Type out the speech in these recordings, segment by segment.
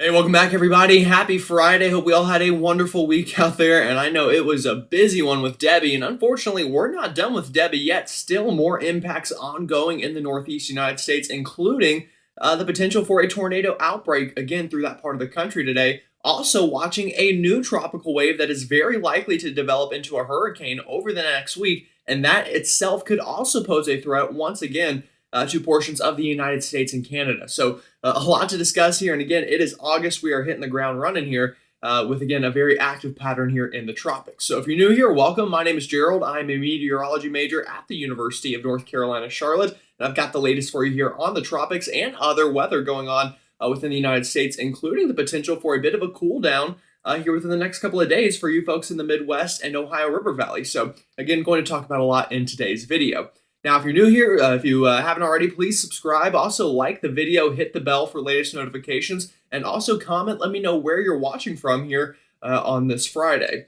Hey, welcome back, everybody. Happy Friday. Hope we all had a wonderful week out there. And I know it was a busy one with Debby. And unfortunately, we're not done with Debby yet. Still more impacts ongoing in the Northeast United States, including the potential for a tornado outbreak again through that part of the country today. Also, watching a new tropical wave that is very likely to develop into a hurricane over the next week. And that itself could also pose a threat once again to portions of the United States and Canada. So a lot to discuss here. And again, it is August. We are hitting the ground running here with, again, a very active pattern here in the tropics. So if you're new here, welcome. My name is Gerald. I'm a meteorology major at the University of North Carolina, Charlotte. And I've got the latest for you here on the tropics and other weather going on within the United States, including the potential for a bit of a cool down here within the next couple of days for you folks in the Midwest and Ohio River Valley. So again, going to talk about a lot in today's video. Now, if you're new here, if you haven't already, please subscribe. Also, like the video, hit the bell for latest notifications, and also comment. Let me know where you're watching from here on this Friday.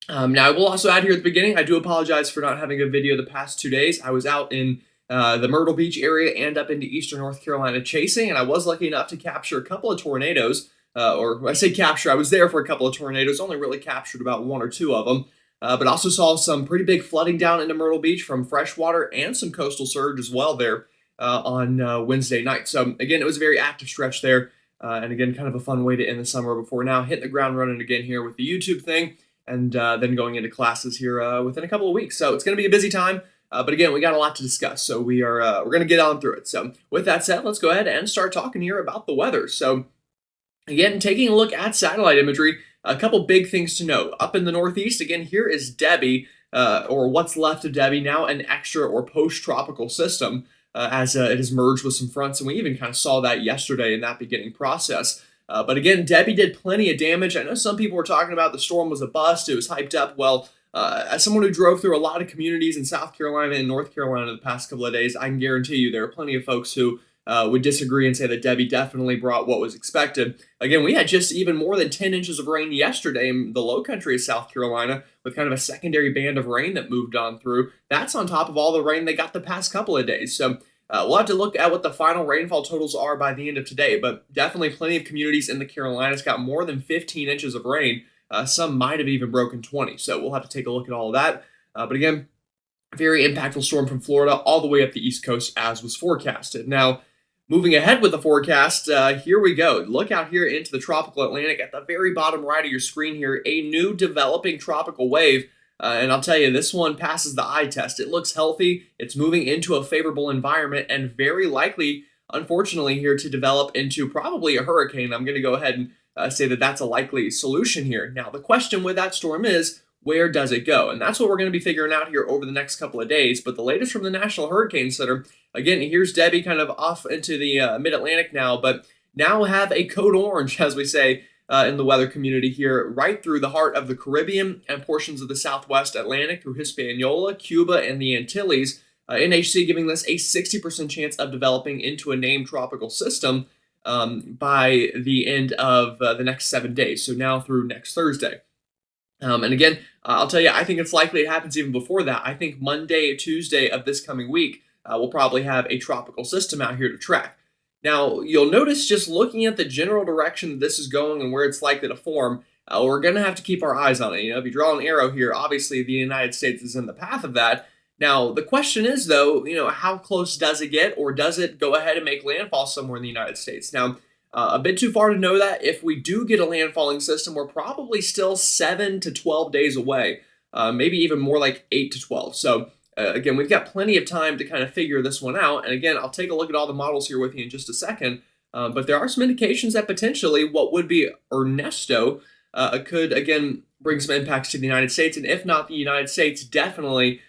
Now, I will also add here at the beginning, I do apologize for not having a video the past 2 days. I was out in the Myrtle Beach area and up into eastern North Carolina chasing, and I was lucky enough to capture a couple of tornadoes. Or when I say capture, I was there for a couple of tornadoes, only really captured about one or two of them. But also saw some pretty big flooding down into Myrtle Beach from freshwater and some coastal surge as well there on Wednesday night. So again, it was a very active stretch there. And again, kind of a fun way to end the summer before now hitting the ground running again here with the YouTube thing and then going into classes here within a couple of weeks. So it's going to be a busy time. But again, we got a lot to discuss. So we're going to get on through it. So with that said, let's go ahead and start talking here about the weather. So again, taking a look at satellite imagery, a couple big things to note. Up in the Northeast, again, here is Debby, or what's left of Debby, now an extra or post-tropical system as it has merged with some fronts, and we even kind of saw that yesterday in that beginning process. But again, Debby did plenty of damage. I know some people were talking about the storm was a bust. It was hyped up. Well, as someone who drove through a lot of communities in South Carolina and North Carolina the past couple of days, I can guarantee you there are plenty of folks who would disagree and say that Debby definitely brought what was expected. Again, we had just even more than 10 inches of rain yesterday in the low country of South Carolina with kind of a secondary band of rain that moved on through. That's on top of all the rain they got the past couple of days. So we'll have to look at what the final rainfall totals are by the end of today, but definitely plenty of communities in the Carolinas got more than 15 inches of rain. Some might have even broken 20. So we'll have to take a look at all of that. But again, very impactful storm from Florida all the way up the East Coast as was forecasted. Now, moving ahead with the forecast, here we go. Look out here into the tropical Atlantic at the very bottom right of your screen here, a new developing tropical wave. And I'll tell you, this one passes the eye test. It looks healthy. It's moving into a favorable environment and very likely, unfortunately, here to develop into probably a hurricane. I'm going to go ahead and say that that's a likely solution here. Now, the question with that storm is, where does it go? And that's what we're going to be figuring out here over the next couple of days. But the latest from the National Hurricane Center, again, here's Debby kind of off into the mid-Atlantic now, but now have a code orange, as we say in the weather community here, right through the heart of the Caribbean and portions of the Southwest Atlantic through Hispaniola, Cuba, and the Antilles. NHC giving this a 60% chance of developing into a named tropical system by the end of the next 7 days. So now through next Thursday. And again, I'll tell you, I think it's likely it happens even before that. I think Monday, Tuesday of this coming week, we'll probably have a tropical system out here to track. Now, you'll notice just looking at the general direction that this is going and where it's likely to form, we're going to have to keep our eyes on it. You know, if you draw an arrow here, obviously the United States is in the path of that. Now, the question is, though, you know, how close does it get, or does it go ahead and make landfall somewhere in the United States? Now, a bit too far to know that. If we do get a landfalling system, we're probably still 7 to 12 days away, maybe even more like 8 to 12. So again, we've got plenty of time to kind of figure this one out. And again, I'll take a look at all the models here with you in just a second. But there are some indications that potentially what would be Ernesto could, again, bring some impacts to the United States. And if not the United States, definitely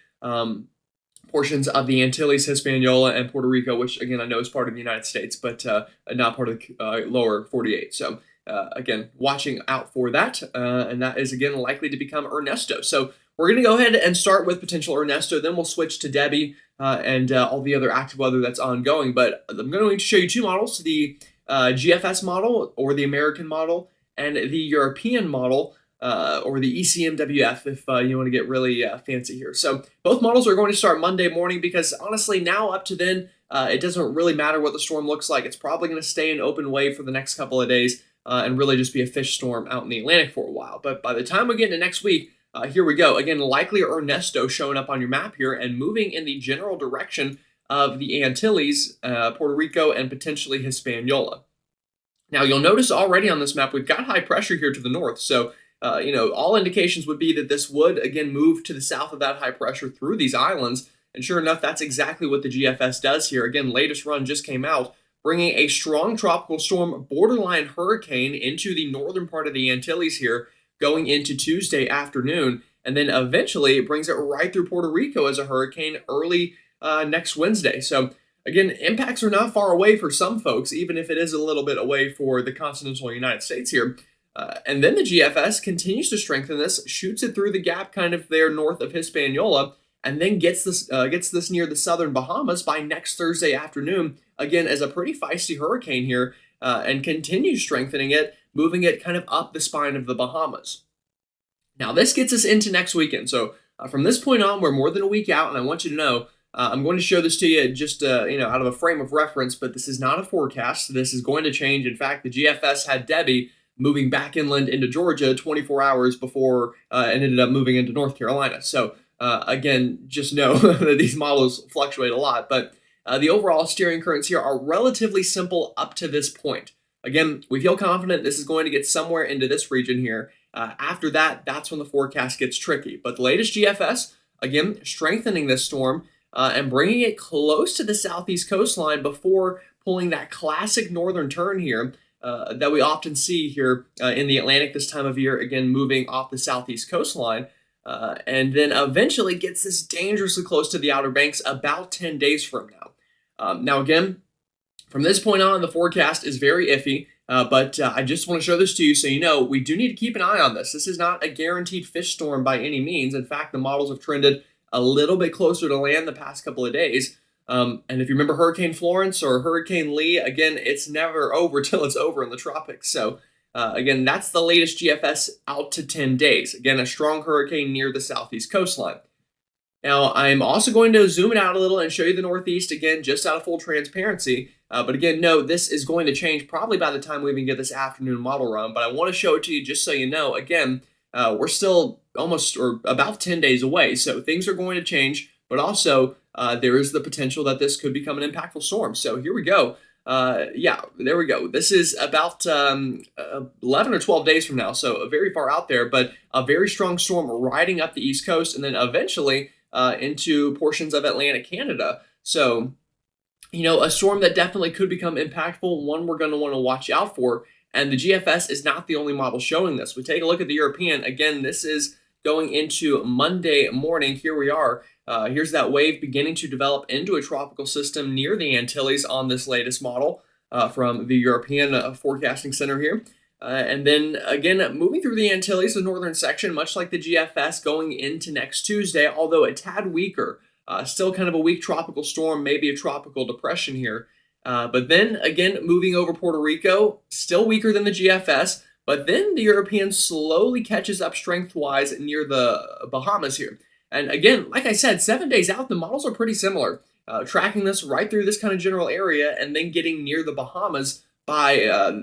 portions of the Antilles, Hispaniola, and Puerto Rico, which, again, I know is part of the United States, but not part of the lower 48. So, again, watching out for that. And that is, again, likely to become Ernesto. So we're going to go ahead and start with potential Ernesto. Then we'll switch to Debby and all the other active weather that's ongoing. But I'm going to show you two models, the GFS model, or the American model, and the European model, or the ECMWF if you want to get really fancy here. So both models are going to start Monday morning because honestly now up to then it doesn't really matter what the storm looks like. It's probably going to stay an open wave for the next couple of days. and really just be a fish storm out in the Atlantic for a while. But by the time we get into next week, here we go. Again, likely Ernesto showing up on your map here and moving in the general direction of the Antilles, Puerto Rico, and potentially Hispaniola. Now, you'll notice already on this map, we've got high pressure here to the north. So, all indications would be that this would, again, move to the south of that high pressure through these islands. And sure enough, that's exactly what the GFS does here. Again, latest run just came out, bringing a strong tropical storm, borderline hurricane into the northern part of the Antilles here, going into Tuesday afternoon. And then eventually it brings it right through Puerto Rico as a hurricane early next Wednesday. So, again, impacts are not far away for some folks, even if it is a little bit away for the continental United States here. And then the GFS continues to strengthen this, shoots it through the gap kind of there north of Hispaniola, and then gets this near the southern Bahamas by next Thursday afternoon, again, as a pretty feisty hurricane here, and continues strengthening it, moving it kind of up the spine of the Bahamas. Now, this gets us into next weekend. So from this point on, we're more than a week out, and I want you to know, I'm going to show this to you just out of a frame of reference, but this is not a forecast. This is going to change. In fact, the GFS had Debby moving back inland into Georgia 24 hours before it ended up moving into North Carolina. So again, just know that these models fluctuate a lot, but the overall steering currents here are relatively simple up to this point. Again, we feel confident this is going to get somewhere into this region here. After that, that's when the forecast gets tricky. But the latest GFS, again, strengthening this storm, and bringing it close to the southeast coastline before pulling that classic northern turn here that we often see here in the Atlantic this time of year, again, moving off the southeast coastline, and then eventually gets this dangerously close to the Outer Banks about 10 days from now. Now, again, from this point on, the forecast is very iffy, but I just want to show this to you so you know we do need to keep an eye on this. This is not a guaranteed fish storm by any means. In fact, the models have trended a little bit closer to land the past couple of days. And if you remember Hurricane Florence or Hurricane Lee, again, it's never over till it's over in the tropics. So again, that's the latest GFS out to 10 days. Again, a strong hurricane near the southeast coastline. Now, I'm also going to zoom it out a little and show you the northeast again, just out of full transparency. But again, no, this is going to change probably by the time we even get this afternoon model run. But I want to show it to you just so you know, again, we're still almost or about 10 days away. So things are going to change, but also there is the potential that this could become an impactful storm. So here we go. Yeah, there we go. This is about 11 or 12 days from now, so very far out there, but a very strong storm riding up the East Coast and then eventually into portions of Atlantic Canada. So, a storm that definitely could become impactful, one we're going to want to watch out for. And the GFS is not the only model showing this. We take a look at the European. Again, this is going into Monday morning. Here we are. Here's that wave beginning to develop into a tropical system near the Antilles on this latest model from the European Forecasting Center here. And then, again, moving through the Antilles, the northern section, much like the GFS going into next Tuesday, although a tad weaker. Still kind of a weak tropical storm, maybe a tropical depression here. But then, again, moving over Puerto Rico, still weaker than the GFS, but then the European slowly catches up strength-wise near the Bahamas here. And again, like I said, 7 days out, the models are pretty similar, tracking this right through this kind of general area and then getting near the Bahamas by,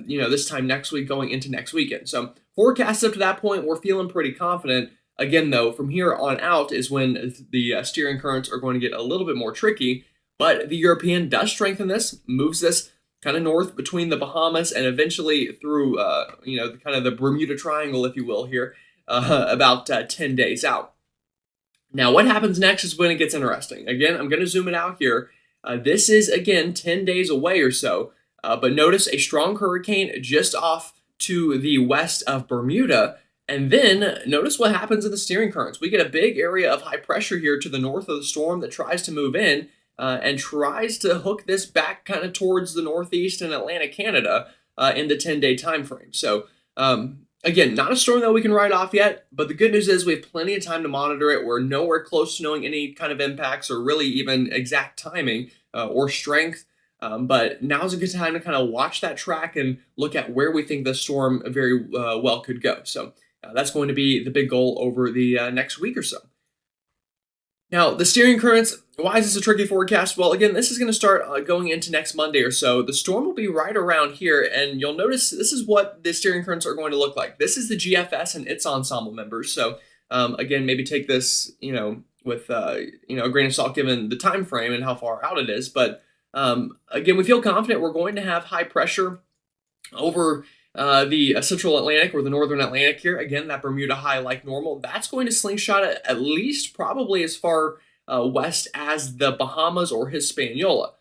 this time next week going into next weekend. So forecast up to that point, we're feeling pretty confident. Again, though, from here on out is when the steering currents are going to get a little bit more tricky. But the European does strengthen this, moves this kind of north between the Bahamas and eventually through, kind of the Bermuda Triangle, if you will, here, about 10 days out. Now, what happens next is when it gets interesting. Again, I'm going to zoom it out here. This is, again, 10 days away or so. But notice a strong hurricane just off to the west of Bermuda. And then notice what happens in the steering currents. We get a big area of high pressure here to the north of the storm that tries to move in. And tries to hook this back kind of towards the northeast and Atlantic Canada in the 10-day time frame. So, again, not a storm that we can write off yet, but the good news is we have plenty of time to monitor it. We're nowhere close to knowing any kind of impacts or really even exact timing or strength. But now's a good time to kind of watch that track and look at where we think the storm very well could go. So that's going to be the big goal over the next week or so. Now, the steering currents, why is this a tricky forecast? Well, again, this is going to start going into next Monday or so. The storm will be right around here, and you'll notice this is what the steering currents are going to look like. This is the GFS and its ensemble members. So, again, maybe take this, with a grain of salt given the time frame and how far out it is. But again, we feel confident we're going to have high pressure over the central Atlantic or the northern Atlantic here. Again, that Bermuda high like normal. That's going to slingshot at least probably as far west as the Bahamas or Hispaniola.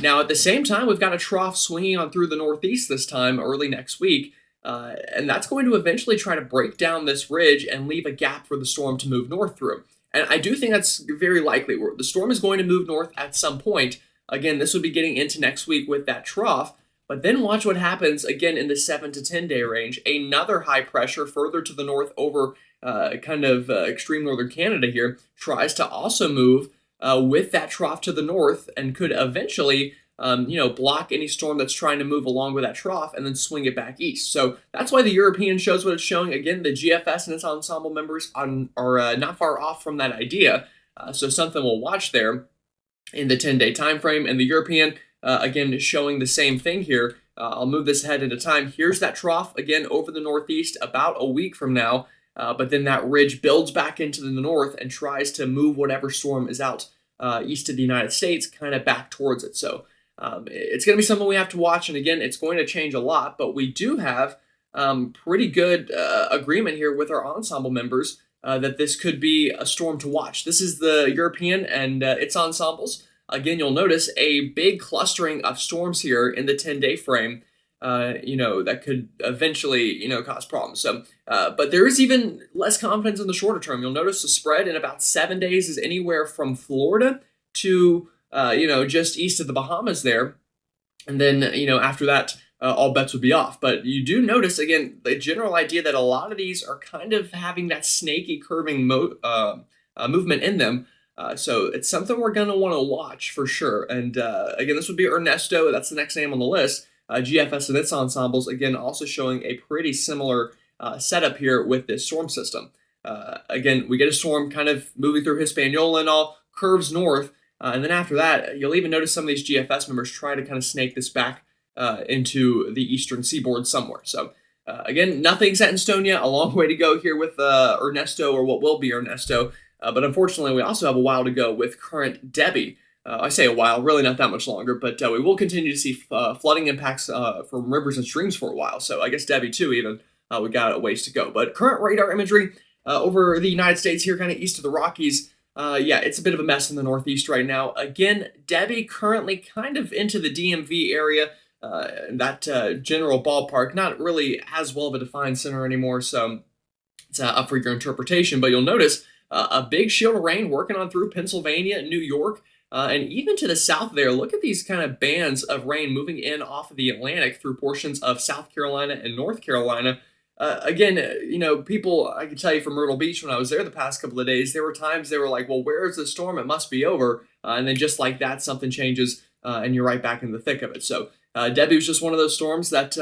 Now, at the same time, we've got a trough swinging on through the northeast this time early next week. And that's going to eventually try to break down this ridge and leave a gap for the storm to move north through. And I do think that's very likely. The storm is going to move north at some point. Again, this would be getting into next week with that trough. But then watch what happens again in the 7 to 10 day range. Another high pressure further to the north over extreme northern Canada here tries to also move with that trough to the north and could eventually block any storm that's trying to move along with that trough and then swing it back east. So that's why the European shows what it's showing. Again, the GFS and its ensemble members are not far off from that idea. So something we'll watch there in the 10-day time frame. And the European, again, showing the same thing here. I'll move this ahead into time. Here's that trough, again, over the northeast about a week from now. But then that ridge builds back into the north and tries to move whatever storm is out east of the United States kind of back towards it. So it's going to be something we have to watch. And again, it's going to change a lot. But we do have pretty good agreement here with our ensemble members that this could be a storm to watch. This is the European and its ensembles. Again, you'll notice a big clustering of storms here in the 10-day frame, that could eventually, cause problems. So, but there is even less confidence in the shorter term. You'll notice the spread in about 7 days is anywhere from Florida to, just east of the Bahamas there. And then, after that, all bets would be off. But you do notice, again, the general idea that a lot of these are kind of having that snaky curving movement in them. So it's something we're going to want to watch for sure. And again, this would be Ernesto. That's the next name on the list. GFS and its ensembles, again, also showing a pretty similar setup here with this storm system. Again, we get a storm kind of moving through Hispaniola and all, curves north. And then after that, you'll even notice some of these GFS members try to kind of snake this back into the eastern seaboard somewhere. So again, nothing set in stone yet. A long way to go here with Ernesto, or what will be Ernesto. But unfortunately, we also have a while to go with current Debby. I say a while, really not that much longer, but we will continue to see flooding impacts from rivers and streams for a while. So I guess Debby too, even, we got a ways to go. But current radar imagery over the United States here, kind of east of the Rockies, it's a bit of a mess in the Northeast right now. Again, Debby currently kind of into the DMV area, that general ballpark, not really as well of a defined center anymore, so it's up for your interpretation. But you'll notice a big shield of rain working on through Pennsylvania, New York, and even to the south there. Look at these kind of bands of rain moving in off of the Atlantic through portions of South Carolina and North Carolina. Again, people, I can tell you from Myrtle Beach when I was there the past couple of days, there were times they were like, well, where is the storm? It must be over. And then just like that, something changes and you're right back in the thick of it. So Debby was just one of those storms that,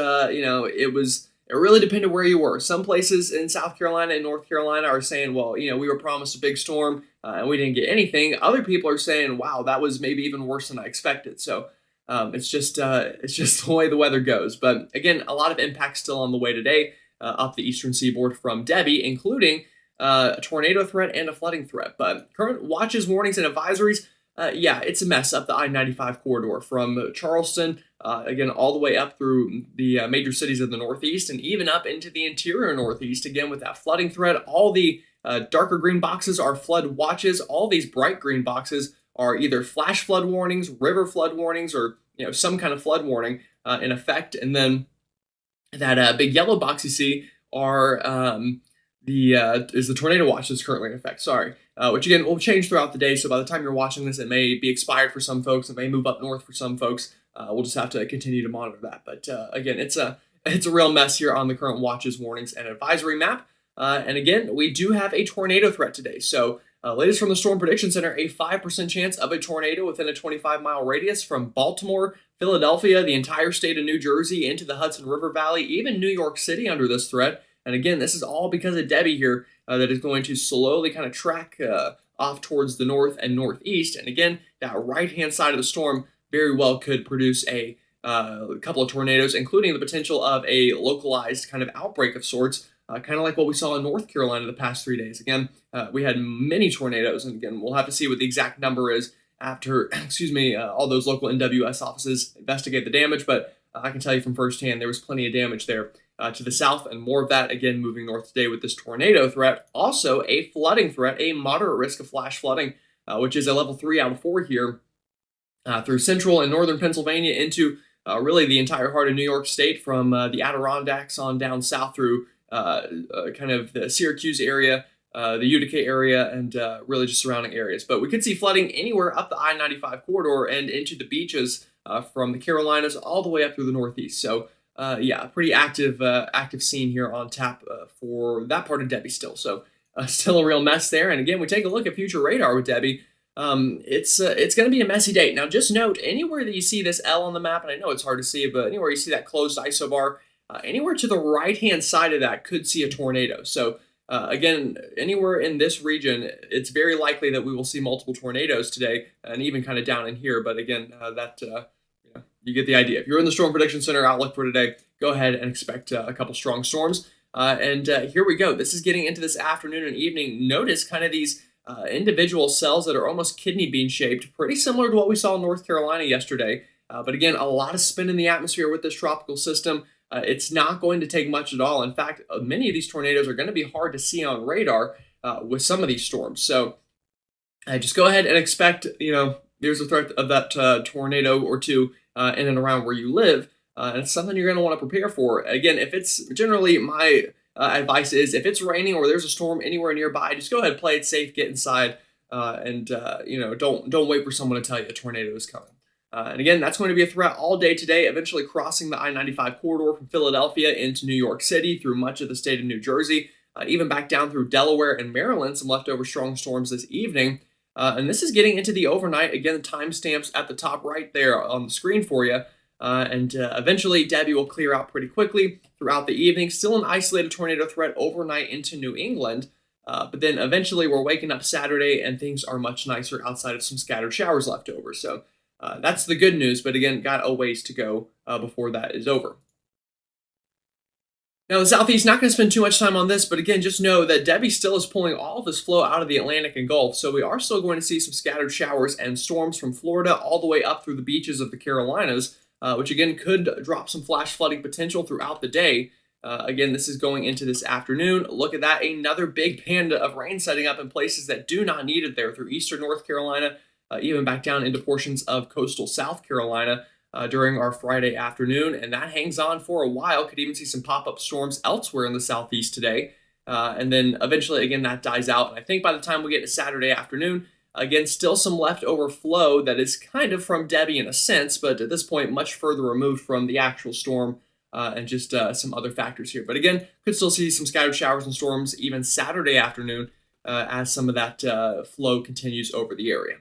it really depended where you were. Some places in South Carolina and North Carolina are saying, well, we were promised a big storm and we didn't get anything. Other people are saying, wow, that was maybe even worse than I expected. So it's just the way the weather goes. But again, a lot of impact still on the way today up the eastern seaboard from Debby, including a tornado threat and a flooding threat. But current watches, warnings, and advisories, it's a mess up the I-95 corridor from Charleston, again, all the way up through the major cities of the Northeast and even up into the interior Northeast, again, with that flooding threat. All the darker green boxes are flood watches. All these bright green boxes are either flash flood warnings, river flood warnings, or some kind of flood warning in effect. And then that big yellow box you see are is the tornado watch that's currently in effect. Sorry, which again will change throughout the day. So by the time you're watching this, it may be expired for some folks. It may move up north for some folks. We'll just have to continue to monitor that. But again, it's a real mess here on the current watches, warnings, and advisory map. And again, we do have a tornado threat today. So latest from the Storm Prediction Center, a 5% chance of a tornado within a 25-mile radius from Baltimore, Philadelphia, the entire state of New Jersey, into the Hudson River Valley, even New York City under this threat. And again, this is all because of Debby here that is going to slowly kind of track off towards the north and northeast. And again, that right-hand side of the storm very well could produce a couple of tornadoes, including the potential of a localized kind of outbreak of sorts, kind of like what we saw in North Carolina the past 3 days. Again, we had many tornadoes, and again, we'll have to see what the exact number is after, all those local NWS offices investigate the damage. But I can tell you from firsthand, there was plenty of damage there to the south, and more of that, again, moving north today with this tornado threat. Also, a flooding threat, a moderate risk of flash flooding, which is a level 3 out of 4 here through central and northern Pennsylvania into really the entire heart of New York State, from the Adirondacks on down south through kind of the Syracuse area, the Utica area, and really just surrounding areas. But we could see flooding anywhere up the I-95 corridor and into the beaches from the Carolinas all the way up through the Northeast. So yeah, pretty active scene here on tap for that part of Debby still. So still a real mess there. And again, we take a look at future radar with Debby. It's going to be a messy day. Now, just note, anywhere that you see this L on the map, and I know it's hard to see, but anywhere you see that closed isobar, anywhere to the right-hand side of that could see a tornado. So again, anywhere in this region, it's very likely that we will see multiple tornadoes today, and even kind of down in here. But again, you get the idea. If you're in the Storm Prediction Center outlook for today, go ahead and expect a couple strong storms. And here we go. This is getting into this afternoon and evening. Notice kind of these individual cells that are almost kidney bean shaped, pretty similar to what we saw in North Carolina yesterday. But again, a lot of spin in the atmosphere with this tropical system. It's not going to take much at all. In fact, many of these tornadoes are going to be hard to see on radar with some of these storms. So just go ahead and expect, there's a threat of that tornado or two in and around where you live. And it's something you're going to want to prepare for. Again, if it's generally my advice is, if it's raining or there's a storm anywhere nearby, just go ahead, play it safe, get inside, and don't wait for someone to tell you a tornado is coming. And again, that's going to be a threat all day today, eventually crossing the I-95 corridor from Philadelphia into New York City through much of the state of New Jersey, even back down through Delaware and Maryland, some leftover strong storms this evening. And this is getting into the overnight. Again, the timestamps at the top right there on the screen for you. And eventually, Debby will clear out pretty quickly throughout the evening. Still an isolated tornado threat overnight into New England. But then eventually, we're waking up Saturday, and things are much nicer outside of some scattered showers left over. So that's the good news. But again, got a ways to go before that is over. Now, the Southeast, not going to spend too much time on this, but again, just know that Debby still is pulling all of this flow out of the Atlantic and Gulf, so we are still going to see some scattered showers and storms from Florida all the way up through the beaches of the Carolinas, which again could drop some flash flooding potential throughout the day. Again, this is going into this afternoon. Look at that, another big panda of rain setting up in places that do not need it there through eastern North Carolina, even back down into portions of coastal South Carolina. During our Friday afternoon, and that hangs on for a while. Could even see some pop-up storms elsewhere in the southeast today. And then eventually, again, that dies out. And I think by the time we get to Saturday afternoon, again, still some leftover flow that is kind of from Debby in a sense, but at this point, much further removed from the actual storm and just some other factors here. But again, could still see some scattered showers and storms even Saturday afternoon as some of that flow continues over the area.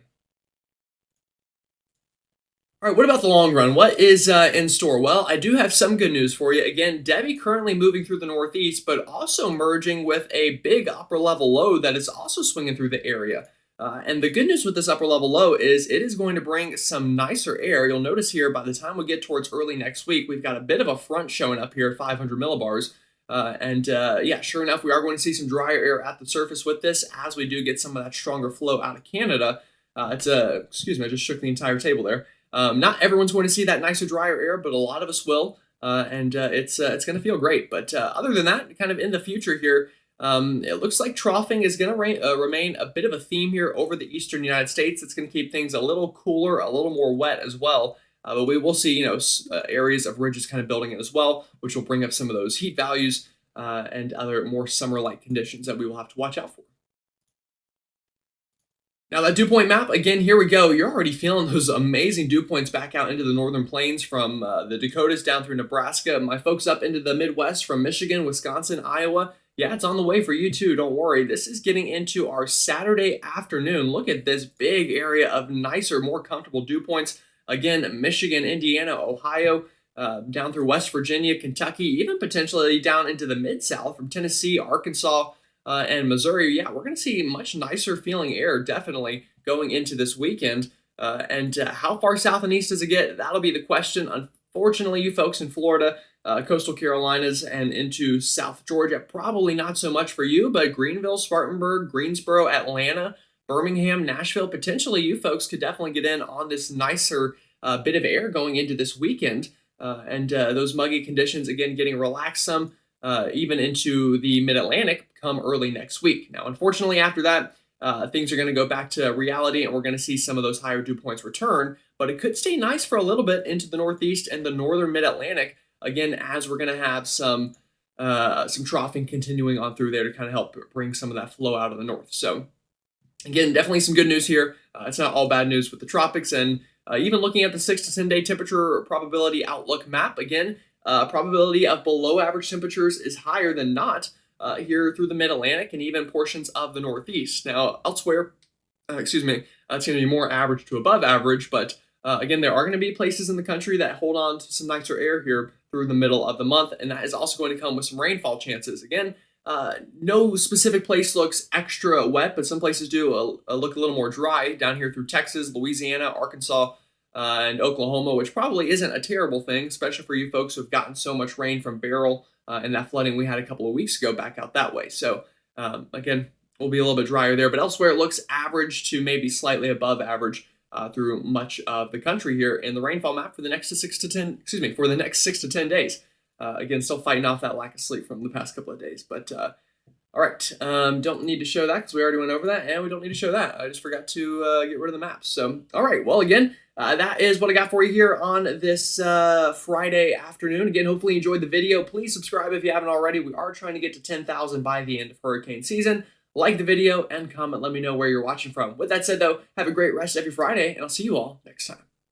All right, what about the long run? What is in store? Well, I do have some good news for you. Again, Debby currently moving through the northeast, but also merging with a big upper level low that is also swinging through the area. And the good news with this upper level low is it is going to bring some nicer air. You'll notice here by the time we get towards early next week, we've got a bit of a front showing up here at 500 millibars. Yeah, sure enough, we are going to see some drier air at the surface with this as we do get some of that stronger flow out of Canada. Excuse me, I just shook the entire table there. Not everyone's going to see that nicer, drier air, but a lot of us will, and it's going to feel great. But other than that, kind of in the future here, it looks like troughing is going to remain a bit of a theme here over the eastern United States. It's going to keep things a little cooler, a little more wet as well. But we will see, areas of ridges kind of building in as well, which will bring up some of those heat values and other more summer-like conditions that we will have to watch out for. Now that dew point map, again, here we go. You're already feeling those amazing dew points back out into the northern plains from the Dakotas down through Nebraska. My folks up into the Midwest from Michigan, Wisconsin, Iowa. Yeah, it's on the way for you too. Don't worry. This is getting into our Saturday afternoon. Look at this big area of nicer, more comfortable dew points. Again, Michigan, Indiana, Ohio, down through West Virginia, Kentucky, even potentially down into the Mid-South from Tennessee, Arkansas, and Missouri, yeah, we're going to see much nicer feeling air definitely going into this weekend. And how far south and east does it get? That'll be the question. Unfortunately, you folks in Florida, coastal Carolinas, and into South Georgia, probably not so much for you, but Greenville, Spartanburg, Greensboro, Atlanta, Birmingham, Nashville, potentially you folks could definitely get in on this nicer bit of air going into this weekend. And those muggy conditions, again, getting relaxed some, even into the mid-Atlantic come early next week. Now, unfortunately, after that, things are going to go back to reality, and we're going to see some of those higher dew points return. But it could stay nice for a little bit into the Northeast and the northern mid-Atlantic, again, as we're going to have some troughing continuing on through there to kind of help bring some of that flow out of the north. So, again, definitely some good news here. It's not all bad news with the tropics. And even looking at the 6 to 10 day temperature probability outlook map, again, probability of below average temperatures is higher than not here through the mid-Atlantic and even portions of the Northeast. Now, elsewhere, it's going to be more average to above average, but again, there are going to be places in the country that hold on to some nicer air here through the middle of the month, and that is also going to come with some rainfall chances. Again, no specific place looks extra wet, but some places do look a little more dry down here through Texas, Louisiana, Arkansas, and Oklahoma, which probably isn't a terrible thing, especially for you folks who have gotten so much rain from Beryl and that flooding we had a couple of weeks ago back out that way. So again, we'll be a little bit drier there, but elsewhere it looks average to maybe slightly above average through much of the country here in the rainfall map for the next 6 to 10 days. Again, still fighting off that lack of sleep from the past couple of days, but all right, don't need to show that because we already went over that, and we don't need to show that. I just forgot to get rid of the maps. So, all right, well, again, that is what I got for you here on this Friday afternoon. Again, hopefully you enjoyed the video. Please subscribe if you haven't already. We are trying to get to 10,000 by the end of hurricane season. Like the video and comment. Let me know where you're watching from. With that said, though, have a great rest of your Friday, and I'll see you all next time.